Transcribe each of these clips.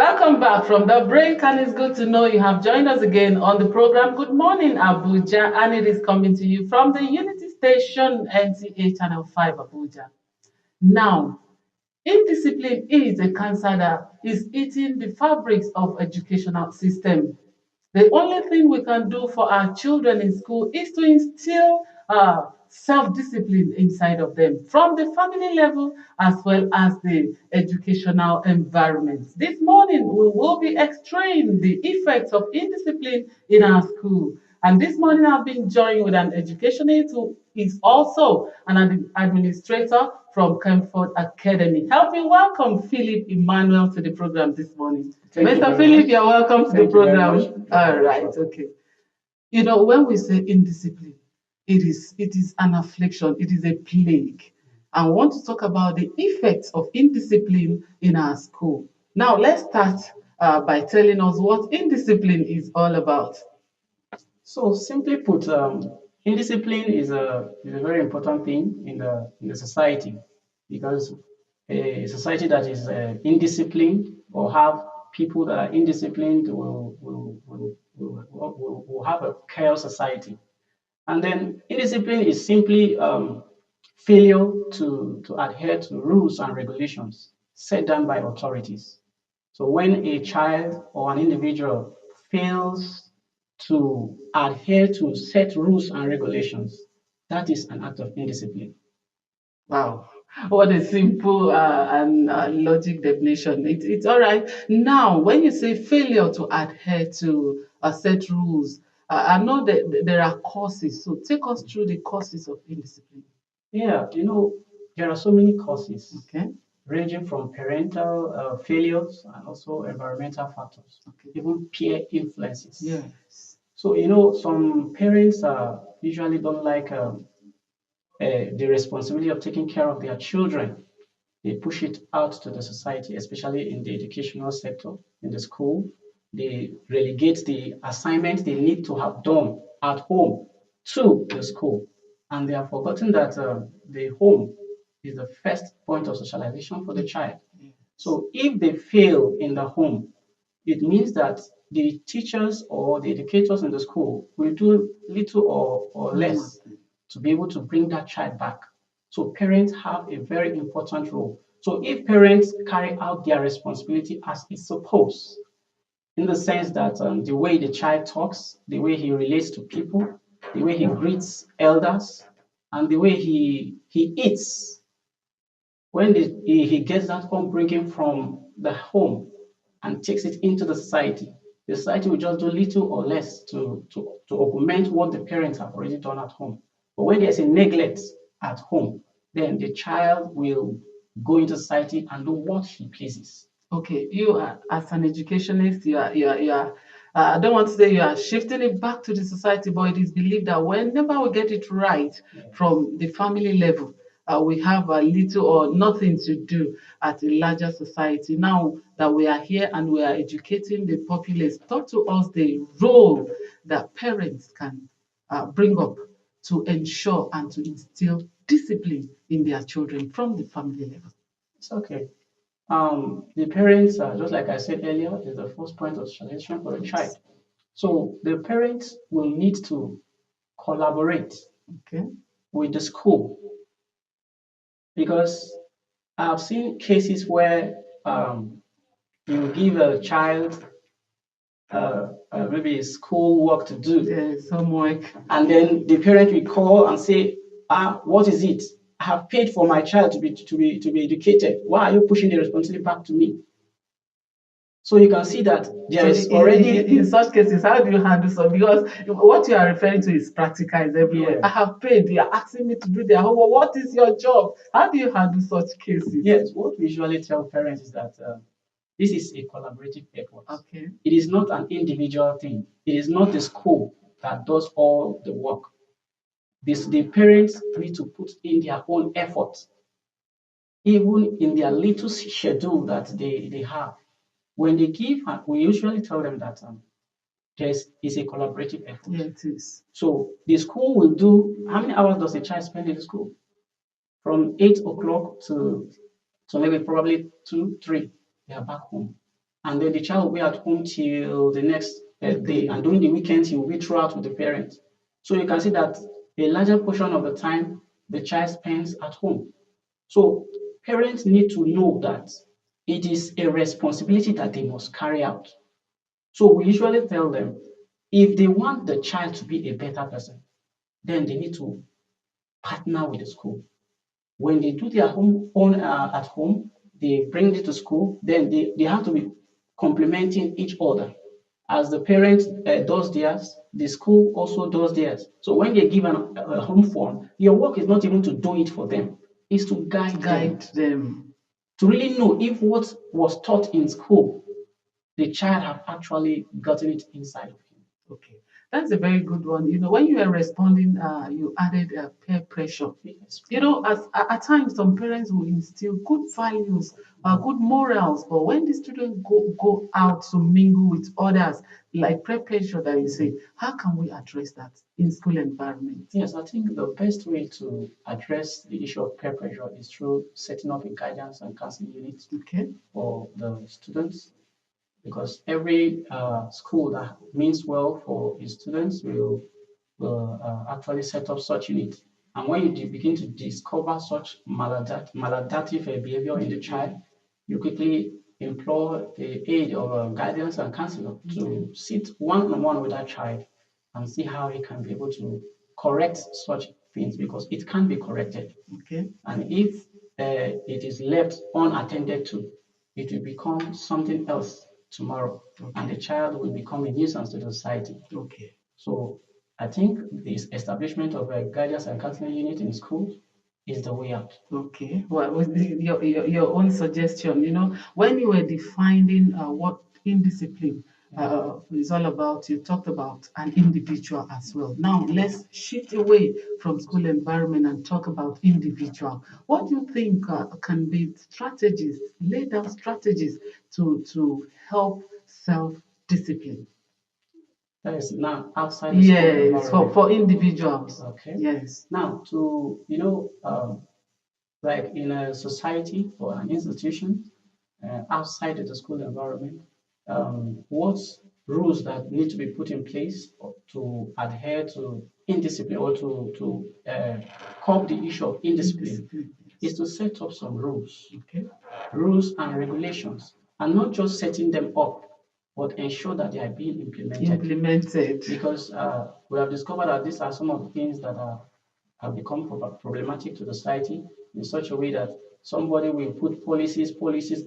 Welcome back from the break, and it's good to know you have joined us again on the program. Good morning, Abuja, and it is coming to you from the Unity Station, NTA Channel 5, Abuja. Now, indiscipline is a cancer that is eating the fabrics of educational system. The only thing we can do for our children in school is to instill self-discipline inside of them from the family level as well as the educational environment. This morning, we will be extracting the effects of indiscipline in our school. And this morning, I've been joined with an educationist who is also an administrator from Kemford Academy. Help me welcome Philip Emmanuel to the program this morning. Mr. Philip, you're welcome to the program. All right, okay. You know, when we say indiscipline, it is an affliction, it is a plague. I want to talk about the effects of indiscipline in our school. Now, let's start by telling us what indiscipline is all about. So simply put, indiscipline is a very important thing in the society because a society that is indisciplined or have people that are indisciplined will have a chaos society. And then indiscipline is simply failure to adhere to rules and regulations set down by authorities. So when a child or an individual fails to adhere to set rules and regulations, that is an act of indiscipline. Wow. What a simple and logic definition. It's all right. Now, when you say failure to adhere to set rules, I know that there are causes. So take us through the causes of indiscipline. Yeah, there are so many causes. Okay. Ranging from parental failures and also environmental factors, okay, even peer influences. Yes. So, some parents usually don't like the responsibility of taking care of their children. They push it out to the society, especially in the educational sector, in the school. They relegate the assignment they need to have done at home to the school. And they have forgotten that the home is the first point of socialization for the child. So if they fail in the home, it means that the teachers or the educators in the school will do little or less to be able to bring that child back. So parents have a very important role. So if parents carry out their responsibility as it's supposed, in the sense that the way the child talks, the way he relates to people, the way he greets elders, and the way he eats, when he gets that upbringing from the home and takes it into the society will just do little or less to augment what the parents have already done at home. But when there's a neglect at home, then the child will go into society and do what he pleases. Okay, you are, as an educationist, you are I don't want to say you are shifting it back to the society, but it is believed that whenever we get it right from the family level, we have a little or nothing to do at a larger society. Now that we are here and we are educating the populace, talk to us the role that parents can bring up to ensure and to instill discipline in their children from the family level. It's okay. The parents, just like I said earlier, is the first point of socialization for a child. So the parents will need to collaborate, okay, with the school, because I've seen cases where you give a child maybe school work to do, some work, and then the parent will call and say, what is it? I have paid for my child to be educated. Why are you pushing the responsibility back to me? So you can see that there is already in such cases, how do you handle so? Because what you are referring to is practical, is everywhere. I have paid, you are asking me to do their homework. What is your job? How do you handle such cases? Yes, what we usually tell parents is that this is a collaborative effort. Okay. It is not an individual thing. It is not the school that does all the work. The parents need to put in their own effort, even in their little schedule that they have. When they give, we usually tell them that is a collaborative effort. Yeah, it is. So the school will do, how many hours does a child spend in the school? From 8 o'clock to maybe probably 2, 3, they are back home. and then the child will be at home till the next day, Okay. and during the weekends he will be throughout with the parents. So you can see that a larger portion of the time the child spends at home. So parents need to know that it is a responsibility that they must carry out. So we usually tell them if they want the child to be a better person, then they need to partner with the school. When they do their home on at home, they bring it to school, then they have to be complementing each other. As the parent does theirs, the school also does theirs. So when they give a home form, your work is not even to do it for them, it's to guide them, Guide them. to really know if what was taught in school, the child have actually gotten it inside of him. Okay, that's a very good one. When you were responding, you added peer pressure. Yes. At times, some parents will instill good values, good morals, but when the students go out to mingle with others, like peer pressure that you say, how can we address that in school environment? Yes, I think the best way to address the issue of peer pressure is through setting up a guidance and counseling unit Okay. for the students, because every school that means well for its students will actually set up such unit. And when you begin to discover such maladaptive behavior in the child, you quickly implore the aid of a guidance and counselor to sit one on one with that child and see how he can be able to correct such things, because it can be corrected. Okay. And if it is left unattended to, it will become something else tomorrow, and the child will become a nuisance to the society. Okay. So I think this establishment of a guidance and counseling unit in schools is the way out. Okay. Well, with your own suggestion, when you were defining what indiscipline is all about, you talked about an individual as well. Now, let's shift away from school environment and talk about individual. What do you think can be strategies, lay down strategies to help self-discipline? That is now outside the school Yes, environment. for individuals. Okay. Yes. Now, to like in a society or an institution outside of the school environment, what rules that need to be put in place to adhere to indiscipline, or to curb the issue of indiscipline, Indiscipline. is to set up some rules, Okay. rules and regulations, and not just setting them up, but ensure that they are being Implemented. Because we have discovered that these are some of the things that have become problematic to the society, in such a way that somebody will put policies,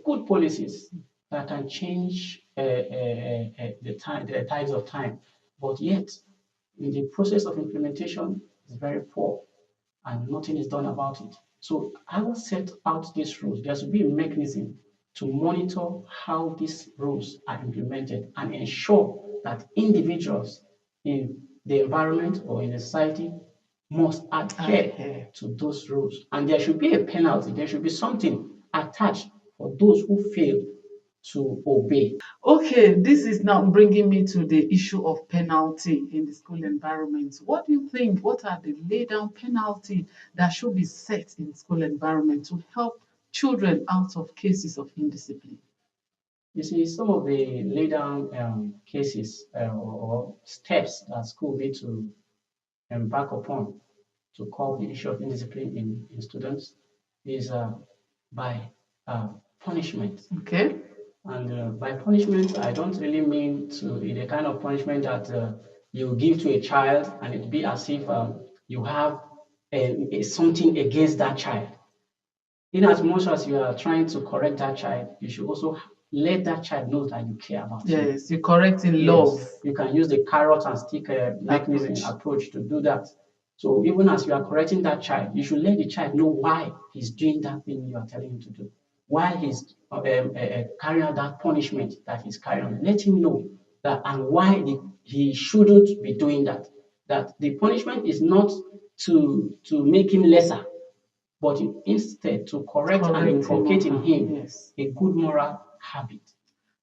good policies that can change the tides of time, but yet in the process of implementation is very poor and nothing is done about it. So I will set out these rules. There should be a mechanism to monitor how these rules are implemented and ensure that individuals in the environment or in the society must adhere to those rules. And there should be a penalty, there should be something attached for those who fail to obey. Okay, this is now bringing me to the issue of penalty in the school environment. What do you think? What are the lay down penalty that should be set in school environment to help children out of cases of indiscipline? You see, some of the lay down cases or steps that school need to embark upon to curb the issue of indiscipline in students is by punishment. Okay. And by punishment, I don't really mean to the kind of punishment that you give to a child and it be as if you have something against that child. In as much as you are trying to correct that child, you should also let that child know that you care about him. Yes, you correct in love. Yes, you can use the carrot and stick mechanism approach to do that. So even as you are correcting that child, you should let the child know why he's doing that thing you are telling him to do, why he's carrying out that punishment that he's carrying on. Let him know that, and why he shouldn't be doing that. That the punishment is not to make him lesser, but instead to correct and inculcate in him a good moral habit.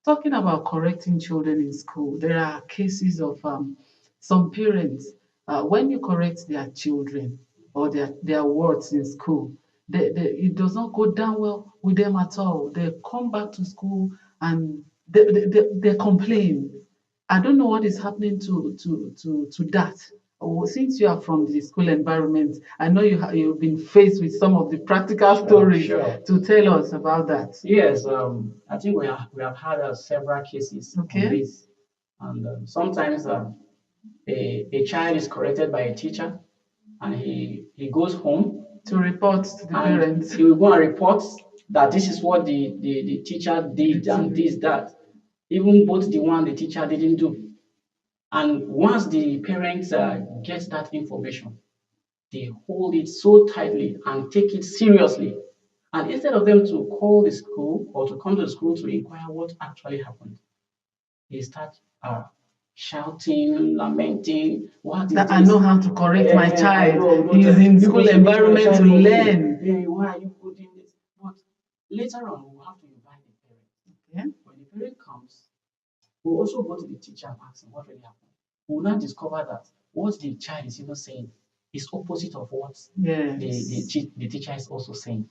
Talking about correcting children in school, there are cases of some parents, when you correct their children or their words in school, it does not go down well with them at all. They come back to school and they complain. I don't know what is happening to that. Oh, since you are from the school environment, I know you've been faced with some of the practical stories Sure. to tell us about that. Yes, I think we have had several cases on Okay, this, and sometimes a child is corrected by a teacher, and he goes home to report to the and parents. he will go and report that this is what the teacher did and this that, even both the one the teacher didn't do. And once the parents get that information, they hold it so tightly and take it seriously. And instead of them to call the school or to come to the school to inquire what actually happened, they start shouting, lamenting, what is That I this? know how to correct my I child. know, He is in school environment to learn. Hey, why are you putting this? But later on, we'll have to invite the parent. Okay. When the parent comes, we'll also go to the teacher and ask him what really happened. We'll now discover that what the child is even saying is opposite of what Yes. the teacher is also saying.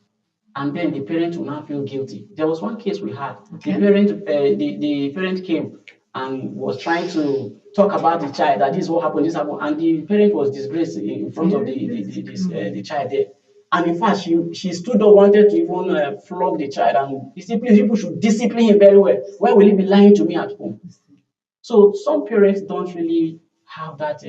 And then the parent will now feel guilty. There was one case we had. Okay. The parent came and was trying to talk about the child, that this is what happened, this happened, and the parent was disgraced in front of the child there. And in fact, she stood up, wanted to even flog the child, and people should discipline him very well. Why will he be lying to me at home? So some parents don't really have that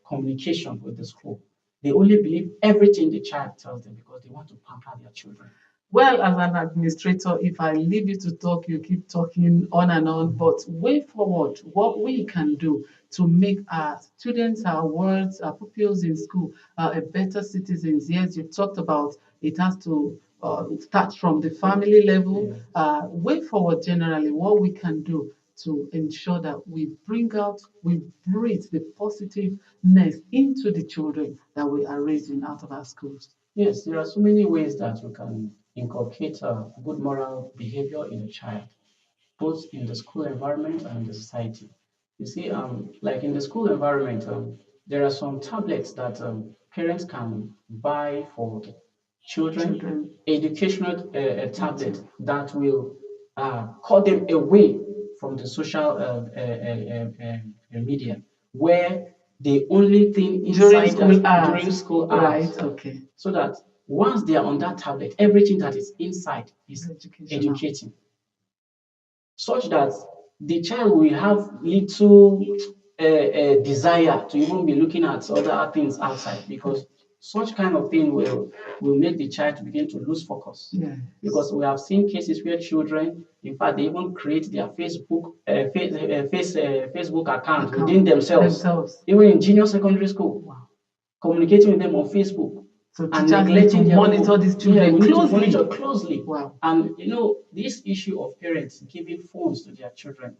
communication with the school. They only believe everything the child tells them because they want to pamper their children. Well, as an administrator, if I leave you to talk, you keep talking on and on. But way forward, what we can do to make our students, our words, our pupils in school a better citizens. Yes, you talked about it has to start from the family level. Way forward, generally, what we can do to ensure that we breathe the positiveness into the children that we are raising out of our schools. Yes, there are so many ways that we can inculcate good moral behavior in a child, both in the school environment and in the society. You see, like in the school environment, there are some tablets that parents can buy for children, educational tablet that will cut them away from the social media, where the only thing During inside school that hours. during school Right, hours, okay. so that once they are on that tablet, everything that is inside is educating, such that the child will have little desire to even be looking at other things outside, because such kind of thing will make the child to begin to lose focus. Yes. Because we have seen cases where children, in fact, they even create their Facebook account within themselves, even in junior secondary school. Wow. Communicating with them on Facebook. So And teachers need to neglecting their monitor own. these Yeah, children we need to closely. monitor closely. Wow. And this issue of parents giving phones to their children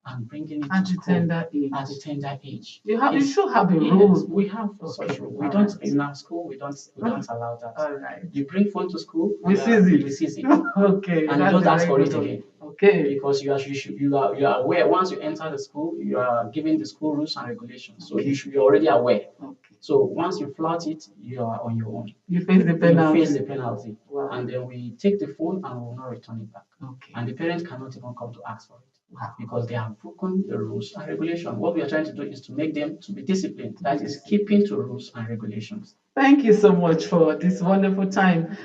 and bringing it At to the school tender age. at a tender age. You should have a rule. Yes, we have such rule. We don't in our school. We don't allow that. All right. You bring phone to school. We seize it. We seize it. Okay. And you don't ask for it again. Okay. Because you are aware. Once you enter the school, you are given the school rules and regulations. So you're already aware. Okay. So once you flout it, you are on your own. You face the penalty. You face the penalty. Wow. And then we take the phone and we will not return it back. Okay. And the parents cannot even come to ask for it. Wow. Because they have broken the rules and regulations. What we are trying to do is to make them to be disciplined. That is keeping to rules and regulations. Thank you so much for this wonderful time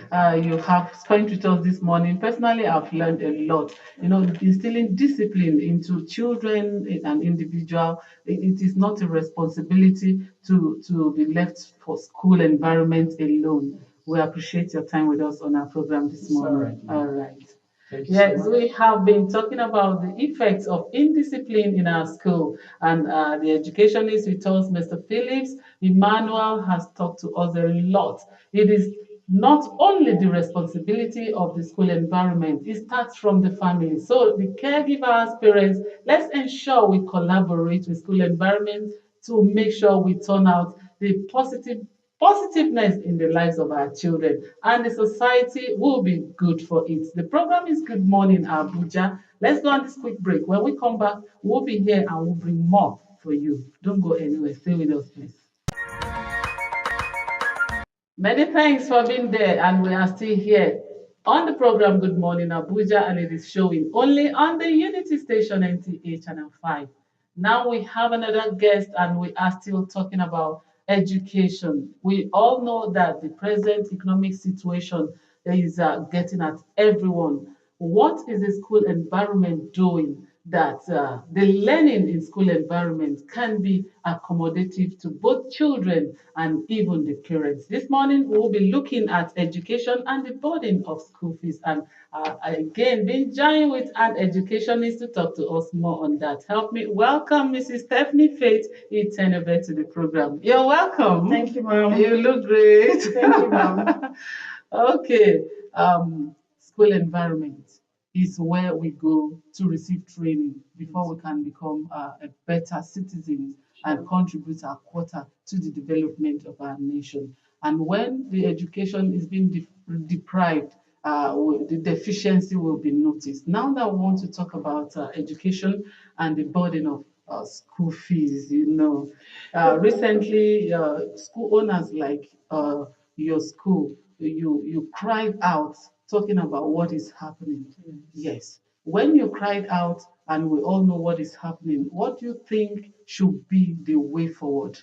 you have spent with us this morning. Personally, I've learned a lot. Instilling discipline into children, an individual, it is not a responsibility to be left for school environment alone. We appreciate your time with us on our program this morning. All right. Yes, we have been talking about the effects of indiscipline in our school, and the educationist with us, Mr. Phillips. Emmanuel has talked to us a lot. It is not only the responsibility of the school environment, it starts from the family. So the caregivers, parents, let's ensure we collaborate with school environment to make sure we turn out the positiveness in the lives of our children, and the society will be good for it. The program is Good Morning Abuja. Let's go on this quick break. When we come back, we'll be here and we'll bring more for you. Don't go anywhere. Stay with us, please. Many thanks for being there, and we are still here on the program Good Morning Abuja, and it is showing only on the Unity Station NTA Channel 5. Now we have another guest, and we are still talking about education. We all know that the present economic situation is getting at everyone. What is the school environment doing that the learning in school environment can be accommodative to both children and even the parents? This morning, we will be looking at education and the burden of school fees. And again, being joined with an educationist to talk to us more on that. Help me welcome Mrs. Stephanie Faith Itenebe to the program. You're welcome. Thank you, ma'am. You look great. Thank you, ma'am. Okay. School environment is where we go to receive training before we can become a better citizens and contribute our quota to the development of our nation. And when the education is being deprived, the deficiency will be noticed. Now that we want to talk about education and the burden of school fees, recently school owners like your school, you cried out talking about what is happening. Yes. When you cried out, and we all know what is happening, what do you think should be the way forward?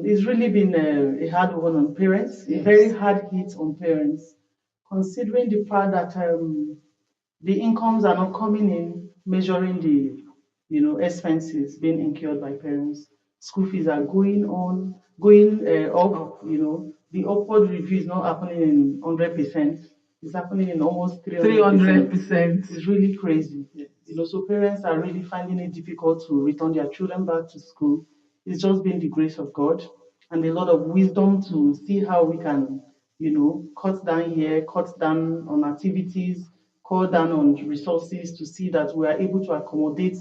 It's really been a hard one on parents, a Yes. very hard hit on parents, considering the fact that the incomes are not coming in, measuring the expenses being incurred by parents. School fees are going up. The upward review is not happening in 100%. It's happening in almost 300%. 300%. It's really crazy. So parents are really finding it difficult to return their children back to school. It's just been the grace of God and a lot of wisdom to see how we can, cut down here, cut down on activities, cut down on resources to see that we are able to accommodate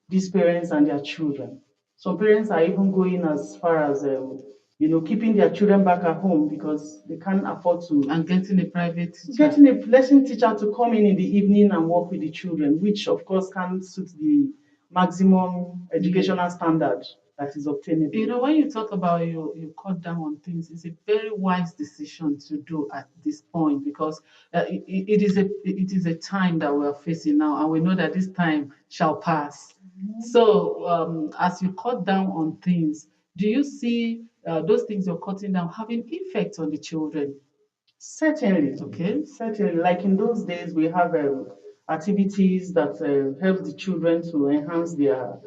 these parents and their children. Some parents are even going as far as, keeping their children back at home because they can't afford to. And getting a private teacher. Getting a lesson teacher to come in the evening and work with the children, which of course can suit the maximum educational standard that is obtainable. When you talk about you cut down on things, it's a very wise decision to do at this point because it is a time that we're facing now, and we know that this time shall pass. So, as you cut down on things, do you see those things you're cutting down having effect on the children? Certainly, Okay. certainly. Like in those days, we have activities that help the children to enhance their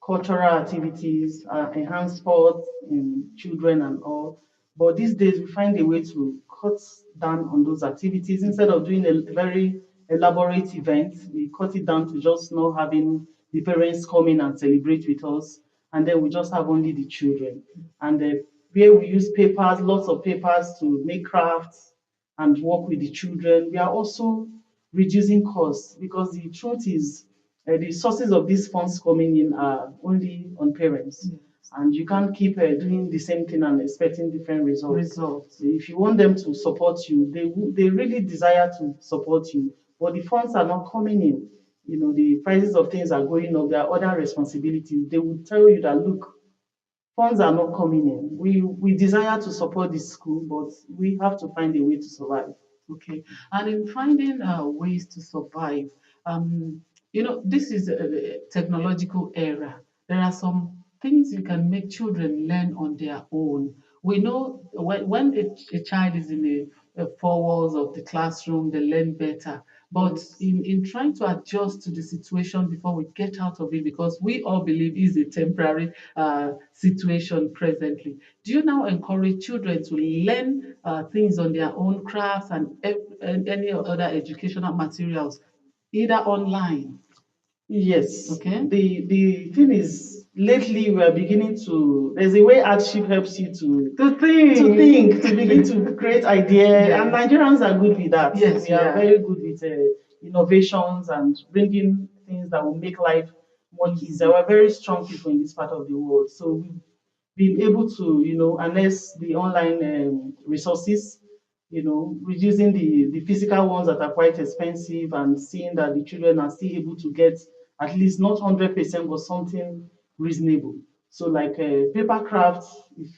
cultural activities, enhance sports in children and all. But these days, we find a way to cut down on those activities. Instead of doing a very elaborate event, we cut it down to just not having the parents come in and celebrate with us, and then we just have only the children. And where we use papers, lots of papers to make crafts and work with the children. We are also reducing costs because the truth is the sources of these funds coming in are only on parents. Yes. And you can't keep doing the same thing and expecting different results. Results. If you want them to support you, they really desire to support you, but the funds are not coming in. The prices of things are going up. There are other responsibilities. They will tell you that, look, funds are not coming in. We desire to support this school, but we have to find a way to survive. Okay. And in finding ways to survive, um, this is a technological era. There are some things you can make children learn on their own. We know when a child is in the four walls of the classroom, they learn better. But in trying to adjust to the situation before we get out of it, because we all believe it's a temporary situation presently, do you now encourage children to learn things on their own crafts and any other educational materials, either online? Yes. Okay. The thing is, lately we are beginning to. There's a way hardship helps you to begin to create ideas, Yeah. and Nigerians are good with that. Yes, we are yeah. very good with innovations and bringing things that will make life much easier. We're very strong people in this part of the world, so we've been able to, harness the online resources, reducing the physical ones that are quite expensive and seeing that the children are still able to get at least not 100%, but something reasonable. So like paper crafts, if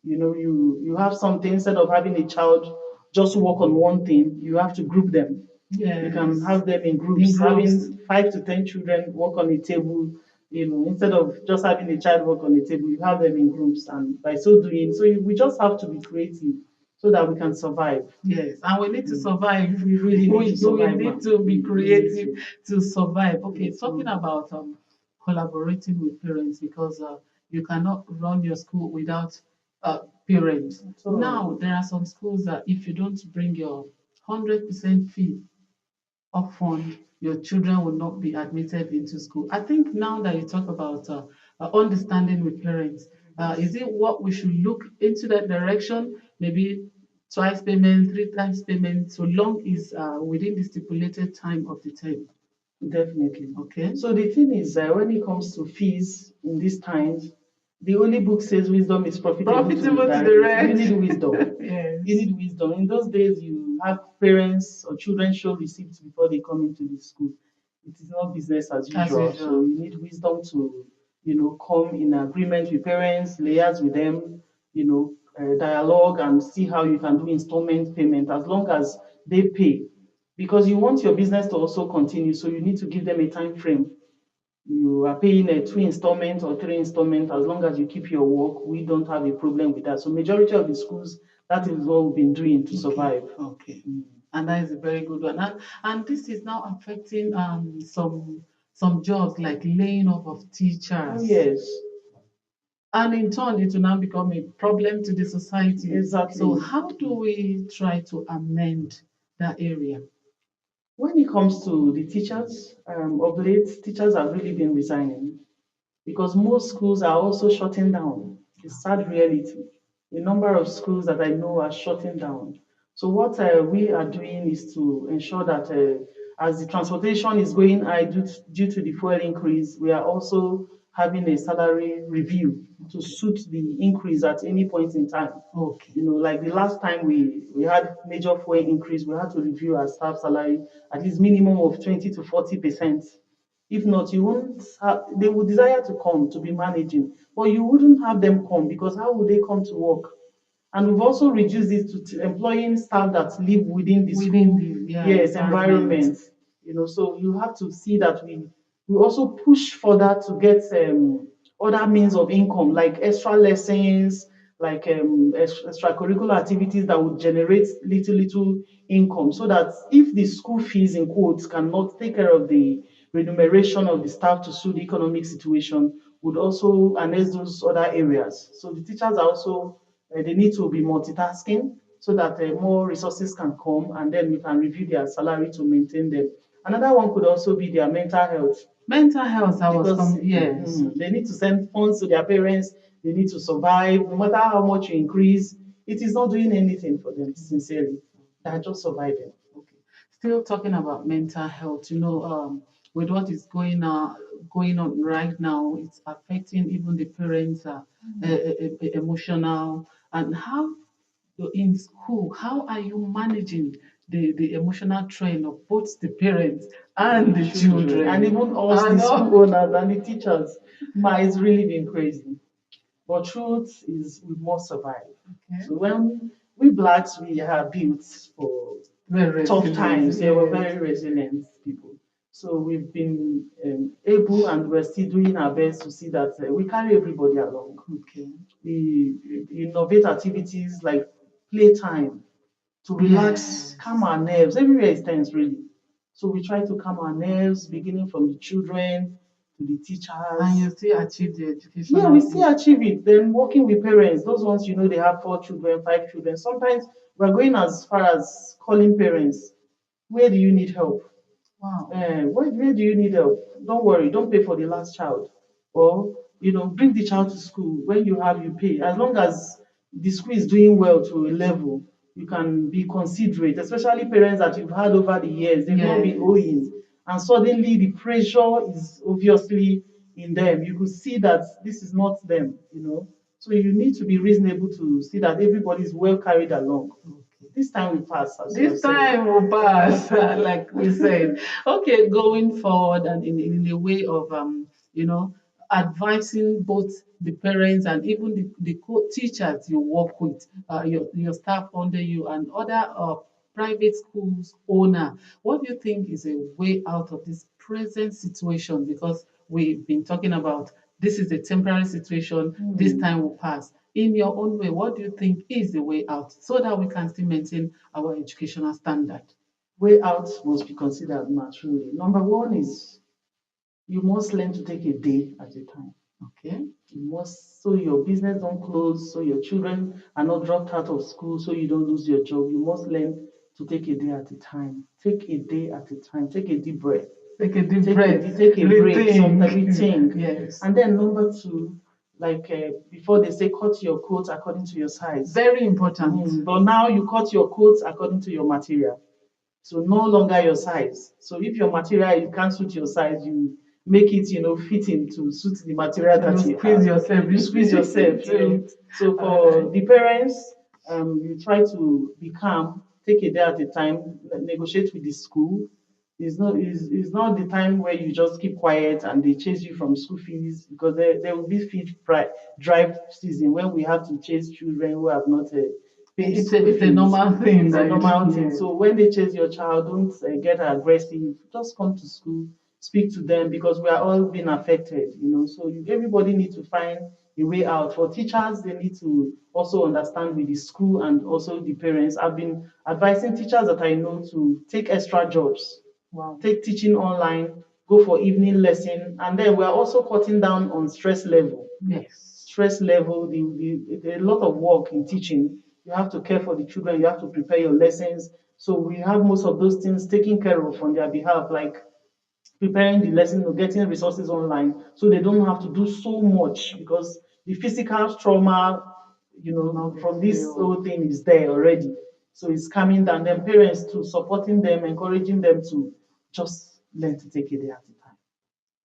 you have something instead of having a child just work on one thing. You have to group them. You can Yes. have them in In groups, groups. having 5 to 10 children work on a table. Instead of just having a child work on a table, you have them in groups, and by so doing, we just have to be creative so that we can survive. Yes, and we need to survive. We really need to survive. We need to be creative to survive. Okay, Yes, talking about collaborating with parents, because you cannot run your school without parents. So Now there are some schools that if you don't bring your 100% fee upfront, your children will not be admitted into school. I think now that you talk about understanding with parents, is it what we should look into that direction? Maybe twice payment, three times payment, so long is within the stipulated time of the term. definitely. Okay. So the thing is, when it comes to fees in these times, the Holy Book says wisdom is profitable to Profitable to the the rest. You rest. need wisdom. Yes. You need wisdom. In those days, you have parents or children show receipts before they come into the school. It is not business as As usual. So usual. you need wisdom to, come in agreement with parents, liaise with them, dialogue and see how you can do installment payment as long as they pay. Because you want your business to also continue, so you need to give them a time frame. You are paying a 2 installment or 3 installment. As long as you keep your work, we don't have a problem with that. So majority of the schools, that is what we've been doing to survive. Okay. And that is a very good one. And this is now affecting some jobs like laying off of teachers. Oh, yes, And in turn, it will now become a problem to the society. exactly. So how do we try to amend that area? When it comes to the teachers, of late, teachers have really been resigning because most schools are also shutting down. It's sad reality. The number of schools that I know are shutting down. So what we are doing is to ensure that as the transportation is going high due to the fuel increase, we are also having a salary review to suit the increase at any point in time. Okay. Like the last time we had major fuel increase, we had to review our staff salary at least minimum of 20 to 40%. If not, you won't have, they would desire to come to be managing, but you wouldn't have them come because how would they come to work? And we've also reduced it to employing staff that live within the Within school, the, yeah, yes, environment. environment. So you have to see that we also push further to get other means of income like extra lessons, like extracurricular activities that would generate little income, so that if the school fees in quotes cannot take care of the remuneration of the staff to suit the economic situation, would also harness those other areas. So the teachers are also they need to be multitasking so that more resources can come and then we can review their salary to maintain them. Another one could also be their mental health. Mental health, I was Because yes. they need to send funds to their parents, they need to survive. No matter how much you increase, it is not doing anything for them, sincerely. They're just surviving. Okay. Still talking about mental health, with what is going on right now, it's affecting even the parents' emotional. And how in school, how are you managing the emotional train of both the parents and the children? And even us, the school owners and the teachers. It's really been crazy. But truth is, we must survive. Okay. So when we blacks, we are built for Very tough resilient, times. Yeah, we're yes. very resilient people. So we've been able, and we're still doing our best to see that we carry everybody along. Okay. We innovate activities like playtime to relax, Yes. calm our nerves. Everywhere is tense, really. So we try to calm our nerves, beginning from the children to the teachers. And you still achieve the education. Yeah, we still achieve it. Then working with parents, those ones they have 4 children, 5 children. Sometimes we're going as far as calling parents. Where do you need help? Wow. Where do you need help? Don't worry, don't pay for the last child. Or, bring the child to school. When you have, you pay. As long as the school is doing well to a level, you can be considerate, especially parents that you've had over the years. They've not been owing. And suddenly the pressure is obviously in them. You could see that this is not them. So you need to be reasonable to see that everybody is well carried along. This time will pass. This time will pass, like we said. Okay, going forward and in the way of you know, advising both the parents and even the teachers you work with, your staff under you, and other private schools owner. What do you think is a way out of this present situation? Because we've been talking about this is a temporary situation, this time will pass. In your own way, what do you think is the way out so that we can still maintain our educational standard? Way out must be considered naturally. Number one is you must learn to take a day at a time. Okay. You must, so your business don't close, so your children are not dropped out of school, so you don't lose your job. You must learn to take a day at a time. Take a day at a time. Take a deep breath. Take a deep breath. Take a break. Rethink. Sometimes rethink. Yes. And then number two, like before they say cut your coat according to your size. Very important. But now you cut your coat according to your material. So no longer your size. So if your material you can't suit your size, you make it, fitting to suit the material that you squeeze have. yourself. You squeeze yourself. So for the parents, you try to be calm, take a day at a time, negotiate with the school. It's not the time where you just keep quiet and they chase you from school fees, because there will be drive season when we have to chase children who have not paid It's school a fees. normal thing. It's a that you normal do. thing. So when they chase your child, don't get aggressive. Just come to school, speak to them, because we are all being affected. So everybody needs to find a way out. For teachers, they need to also understand with the school and also the parents. I've been advising teachers that I know to take extra jobs. Wow. Take teaching online, go for evening lesson, and then we are also cutting down on stress level. Yes. Stress level, a lot of work in teaching. You have to care for the children, you have to prepare your lessons. So we have most of those things taken care of on their behalf, like preparing the lesson or getting resources online, so they don't have to do so much, because the physical trauma, from this whole thing is there already. So it's coming down. Then parents too, supporting them, encouraging them to just learn to take it day at a time.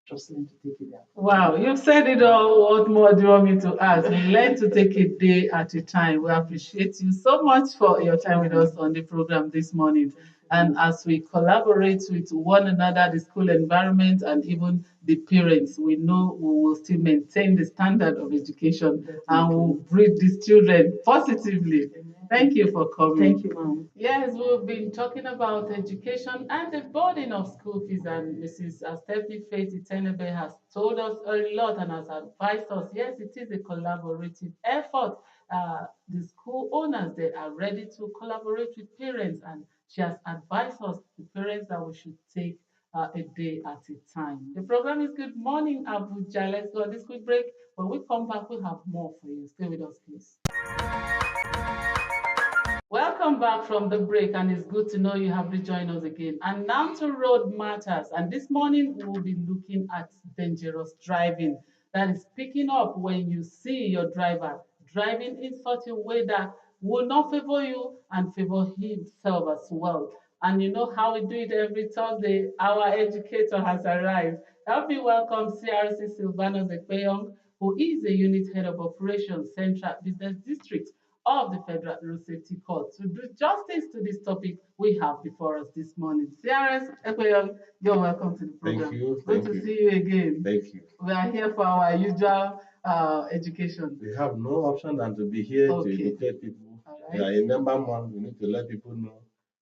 Just learn to take it day at a time. Wow, you've said it all. What more do you want me to ask? We learn to take a day at a time. We appreciate you so much for your time with us on the program this morning. And as we collaborate with one another, the school environment, and even the parents, we know we will still maintain the standard of education and will breed these children positively. Thank you for coming. Thank you, ma'am. Yes, we've been talking about education and the burden of school fees, and Mrs. Stephanie Faith Itenebe has told us a lot and has advised us. Yes, it is a collaborative effort. The school owners, they are ready to collaborate with parents, and she has advised us, the parents, that we should take a day at a time. The program is Good Morning Abuja. Let's go on this quick break. When we come back, we'll have more for you. Stay with us, please. Welcome back from the break, and it's good to know you have rejoined us again. And now to road matters. And this morning we will be looking at dangerous driving. That is picking up when you see your driver driving in such a way that will not favor you and favor himself as well. And you know how we do it every Thursday. Our educator has arrived. Help me welcome CRC Silvanos Ekpeyong, who is the unit head of operations, Central Business District of the Federal Road Safety Court. To do justice to this topic we have before us this morning. CRS Ekpeyong, you're welcome to the program. Thank you. Good to see you again. Thank you. We are here for our usual education. We have no option than to be here to educate people. All We right. are a member month. We need to let people know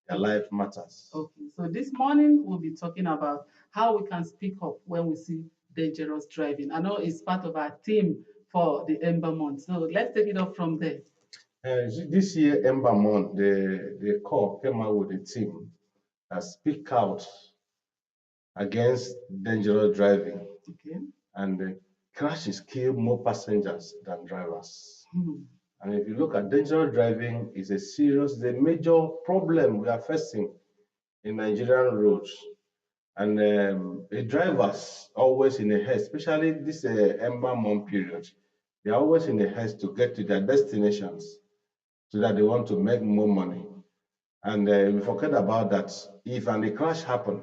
their life matters. Okay, so this morning we'll be talking about how we can speak up when we see dangerous driving. I know it's part of our theme for the Ember Month. So let's take it up from there. This year, Ember Month, the corps came out with a team that speak out against dangerous driving. Okay. And the crashes kill more passengers than drivers. Hmm. And if you look at dangerous driving, it's a major problem we are facing in Nigerian roads. And the drivers always in a haste, especially this Ember Month period, they're always in a haste to get to their destinations so that they want to make more money. And we forget about that. If a crash happen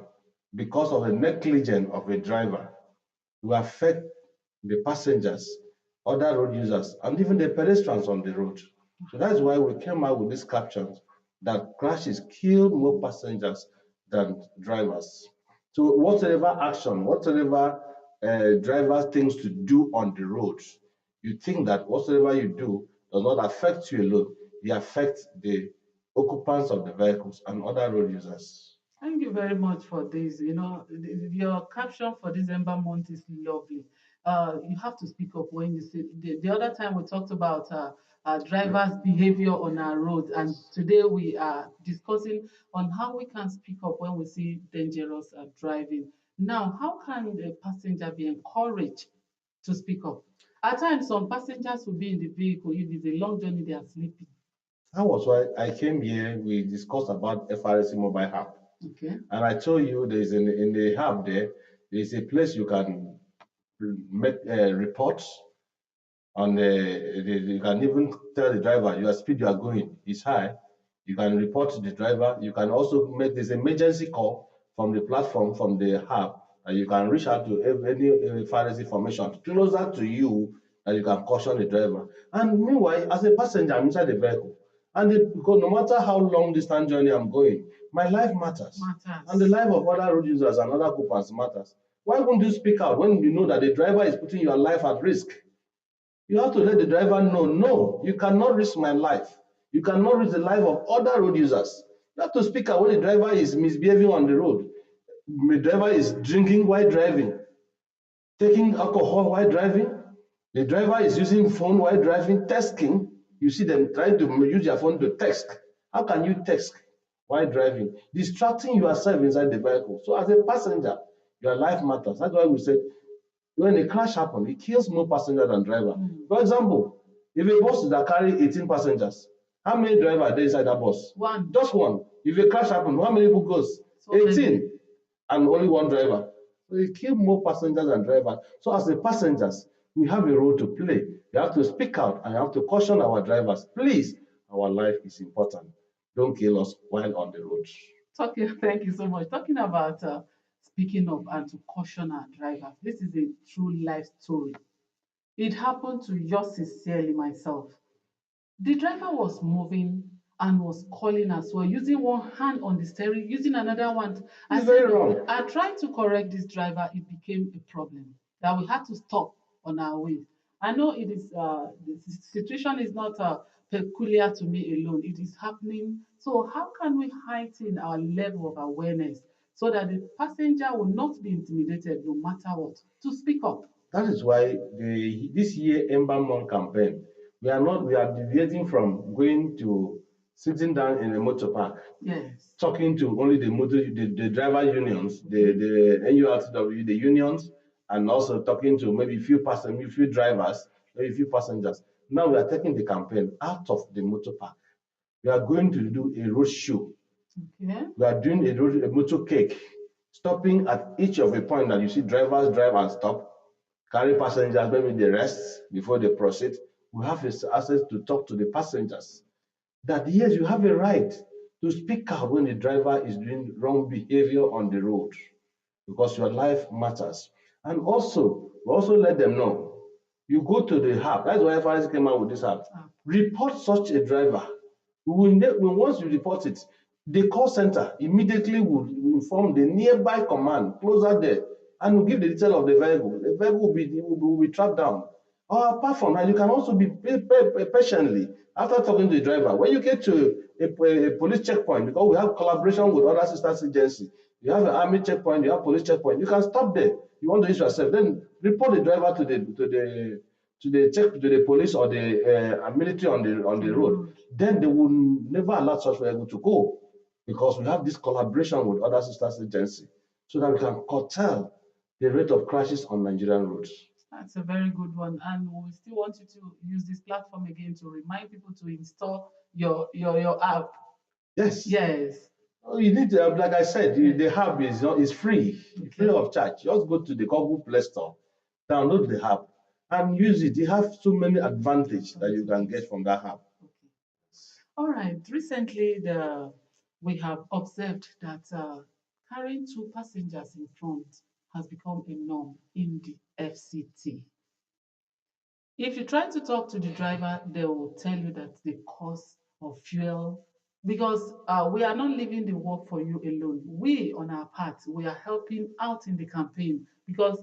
because of the negligence of a driver, will affect the passengers, other road users, and even the pedestrians on the road. So that's why we came out with these captions that crashes kill more passengers than drivers. So whatever action, whatever drivers things to do on the roads, you think that whatsoever you do does not affect you alone, it affects the occupants of the vehicles and other road users. Thank you very much for this. Your caption for December month is lovely. You have to speak up when you say the other time we talked about drivers' behavior on our roads, and today we are discussing on how we can speak up when we see dangerous driving. Now, how can the passenger be encouraged to speak up? At times, some passengers will be in the vehicle. If it's a long journey, they are sleeping. That was why I came here. We discussed about FRC mobile app. Okay. And I told you there's in the hub there's a place you can make reports on you can even tell the driver your speed you are going is high. You can report to the driver. You can also make this emergency call from the platform, from the hub, and you can reach out to any FRS information closer to you that you can caution the driver. And meanwhile, as a passenger, I'm inside the vehicle. And because no matter how long distance journey I'm going, my life matters. And the life of other road users and other occupants matters. Why wouldn't you speak out when you know that the driver is putting your life at risk? You have to let the driver know, no, you cannot risk my life. You cannot risk the life of other road users. You have to speak out when the driver is misbehaving on the road. The driver is drinking while driving, taking alcohol while driving. The driver is using phone while driving, texting. You see them trying to use their phone to text. How can you text while driving? Distracting yourself inside the vehicle. So as a passenger, your life matters. That's why we said when a crash happens, it kills more passengers than driver. For example, if a bus that carry 18 passengers, how many drivers are there inside that bus? One. Just one. If a crash happens, how many people goes? So 18, and only one driver. So it kills more passengers than drivers. So as the passengers, we have a role to play. You have to speak out and you have to caution our drivers. Please, our life is important. Don't kill us while on the road. Thank you so much. Talking about speaking up and to caution our drivers, this is a true life story. It happened to yours sincerely myself. The driver was moving and was calling as well, using one hand on the steering, using another one. It's very wrong. I tried to correct this driver. It became a problem that we had to stop on our way. I know it is the situation is not peculiar to me alone. It is happening. So how can we heighten our level of awareness so that the passenger will not be intimidated no matter what to speak up? That is why this year Ember Month campaign, we are deviating from going to sitting down in a motor park, Yes. talking to only the driver unions, the NURTW, the unions, and also talking to maybe few drivers, maybe few passengers. Now we are taking the campaign out of the motor park. We are going to do a road show. Okay. We are doing a motor cake, stopping at each of the point that you see drivers drive and stop, carry passengers, maybe they rest before they proceed. We have access to talk to the passengers that yes, you have a right to speak out when the driver is doing wrong behavior on the road because your life matters. And also, we also let them know you go to the app. That's why FRS came out with this app. Report such a driver. Once you report it, the call center immediately will inform the nearby command closer there and will give the detail of the vehicle. The vehicle will be tracked down. Or apart from that, you can also be patiently after talking to the driver. When you get to a police checkpoint, because we have collaboration with other sister agencies, you have an army checkpoint, you have police checkpoint, you can stop there. You want to use yourself, then report the driver to the police or the military on the road. Then they will never allow such vehicle to go because we have this collaboration with other sister agencies so that we can curtail the rate of crashes on Nigerian roads. That's a very good one. And we still want you to use this platform again to remind people to install your app. Yes. Yes. Oh, you need to, like I said, the app is free, free of charge. Just go to the Google Play Store, download the app, and use it. You have so many advantages that you can get from that app. Okay. All right. Recently, we have observed that carrying two passengers in front has become a norm in the FCT. If you try to talk to the driver, they will tell you that the cost of fuel, because we are not leaving the work for you alone. We, on our part, we are helping out in the campaign because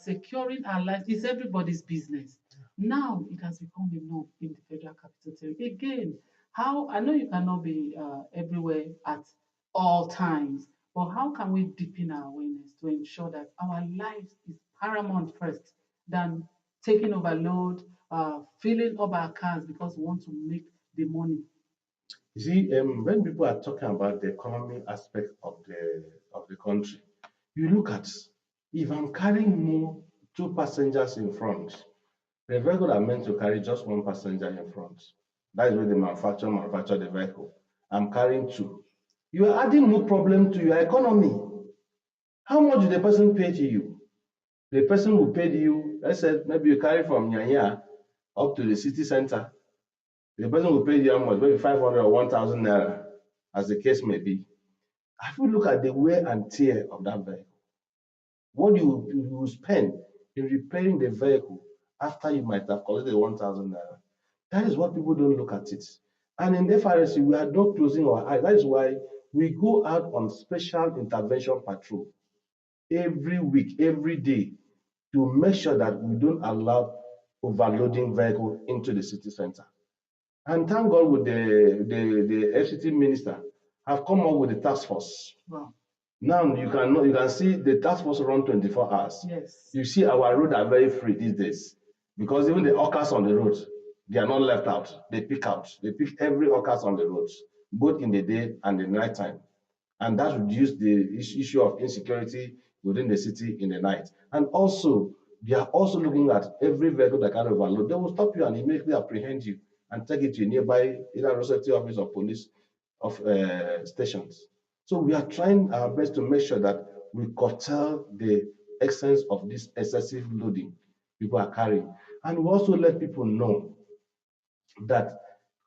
securing our lives is everybody's business. Now it has become a norm in the Federal Capital Territory. Again, how I know you cannot be everywhere at all times, but how can we deepen our awareness to ensure that our lives is paramount first than taking overload, filling up our cars because we want to make the money. You see, when people are talking about the economy aspect of the country, you look at if I'm carrying more two passengers in front, the vehicle are meant to carry just one passenger in front. That is where the manufacture the vehicle. I'm carrying two. You are adding more problem to your economy. How much did the person pay to you? The person who paid you, let's say maybe you carry from Nyanya up to the city center. The person who paid you how much? Maybe 500 or 1,000 naira, as the case may be. If you look at the wear and tear of that vehicle, what you spend in repairing the vehicle after you might have collected 1,000 naira. That is what people don't look at it. And in FRSC, we are not closing our eyes. That is why we go out on special intervention patrol every week, every day, to make sure that we don't allow overloading vehicle into the city center. And thank God with the FCT minister have come up with the task force. Wow. Now you can see the task force run 24 hours. Yes. You see our roads are very free these days because even the hawkers on the road, they are not left out. They pick out. They pick every hawkers on the roads, both in the day and the night time. And that reduces the issue of insecurity within the city in the night. And also, they are also looking at every vehicle that can overload. They will stop you and immediately apprehend you and take it to a nearby either road safety office or police of stations. So we are trying our best to make sure that we curtail the essence of this excessive loading people are carrying. And we also let people know that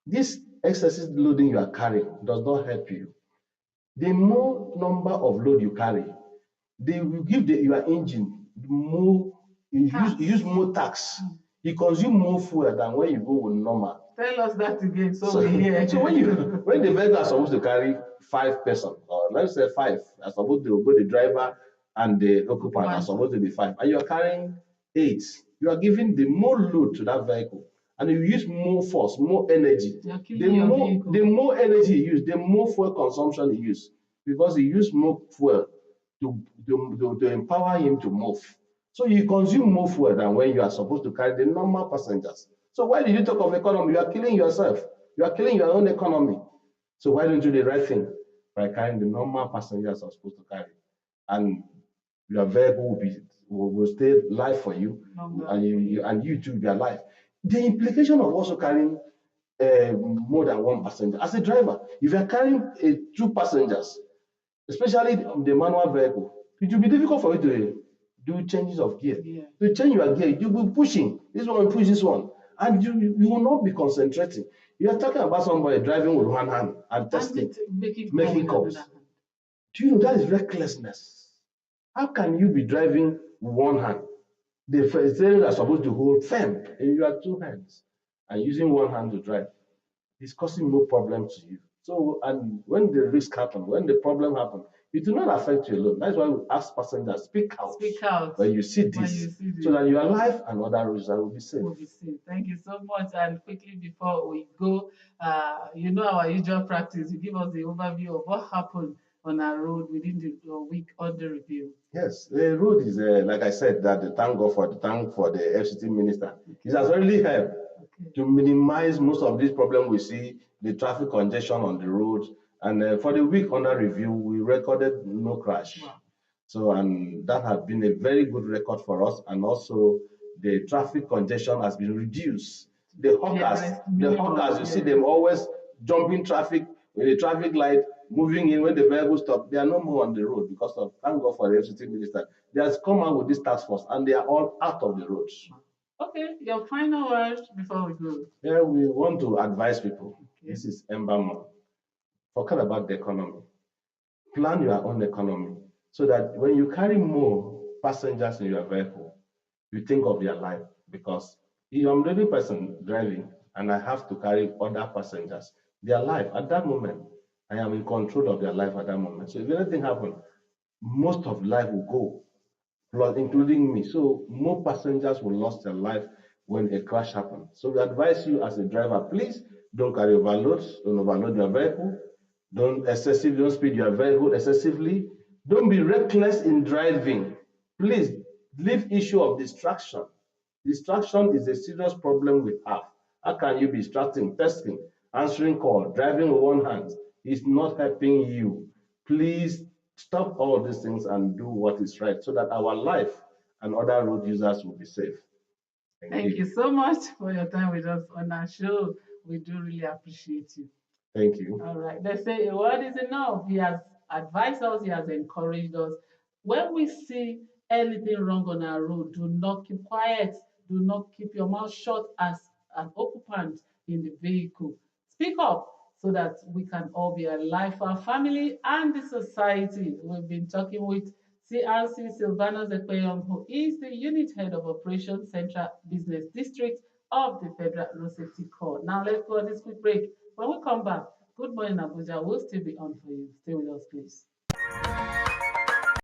this excessive loading you are carrying does not help you. The more number of load you carry, they will give your engine more, you use more tax. You consume more fuel than when you go with normal. Tell us that again, so we hear. So when the vehicle are supposed to carry 5 persons, or let's say five, are supposed to go the driver and the occupant are supposed to be five, and you are carrying 8, you are giving the more load to that vehicle, and you use more force, more energy. The more energy you use, the more fuel consumption you use, because you use more fuel to empower him to move. So you consume more fuel than when you are supposed to carry the normal passengers. So why did you talk of economy? You are killing yourself. You are killing your own economy. So why don't you do the right thing by carrying the normal passengers are supposed to carry? And your vehicle will stay live for you, and you too will be alive. The implication of also carrying more than one passenger. As a driver, if you are carrying 2 passengers, especially the manual vehicle, it will be difficult for you to do changes of gear. Yeah. To change your gear, you'll be pushing this one, push this one, and you will not be concentrating. You are talking about somebody driving with one hand and testing, making calls. Do you know that is recklessness? How can you be driving with one hand? The steering are supposed to hold firm in your 2 hands, and using one hand to drive is causing no problem to you. So, and when the risk happen, when the problem happen, it will not affect you alone. That's why we ask passengers, speak out. Speak out when you see this, so that your life and other roads will be safe. Thank you so much. And quickly before we go, you know our usual practice. You give us the overview of what happened on our road within the week under review. Yes, the road is like I said, that the thank for the FCT minister. It has really helped to minimize most of these problems we see, the traffic congestion on the road. And for the week under review, we recorded no crash. Wow. So, and that has been a very good record for us. And also, the traffic congestion has been reduced. The hawkers, you see them always jumping traffic with the traffic light, moving in when the vehicle stop. They are no more on the road because of, thank God for the FCT minister. They has come out with this task force, and they are all out of the roads. Okay, your final words before we go. Yeah, we want to advise people. Okay. This is Ember Month. Forget about the economy. Plan your own economy so that when you carry more passengers in your vehicle, you think of their life. Because if I'm the only person driving and I have to carry other passengers, their life at that moment, I am in control of their life at that moment. So if anything happens, most of life will go. plus including me. So more passengers will lost their life when a crash happens. So we advise you as a driver, please don't carry overloads, don't overload your vehicle, don't speed your vehicle excessively, don't be reckless in driving. Please leave issue of distraction. Distraction is a serious problem we have. How can you be distracting, texting, answering call, driving with one hand? It's not helping you. Please stop all these things and do what is right so that our life and other road users will be safe. Thank Thank you. you so much for your time with us on our show. We do really appreciate you. Thank you. All right. They say a word is enough. He has advised us, he has encouraged us. When we see anything wrong on our road, do not keep quiet. Do not keep your mouth shut as an occupant in the vehicle. Speak up so that we can all be alive for our family and the society. We've been talking with CRC Silvanus Ekpeyong, who is the unit head of Operations Central Business District of the Federal Road Safety Corps. Now let's go on this quick break. When we come back, Good Morning Abuja will still be on for you. Stay with us, please.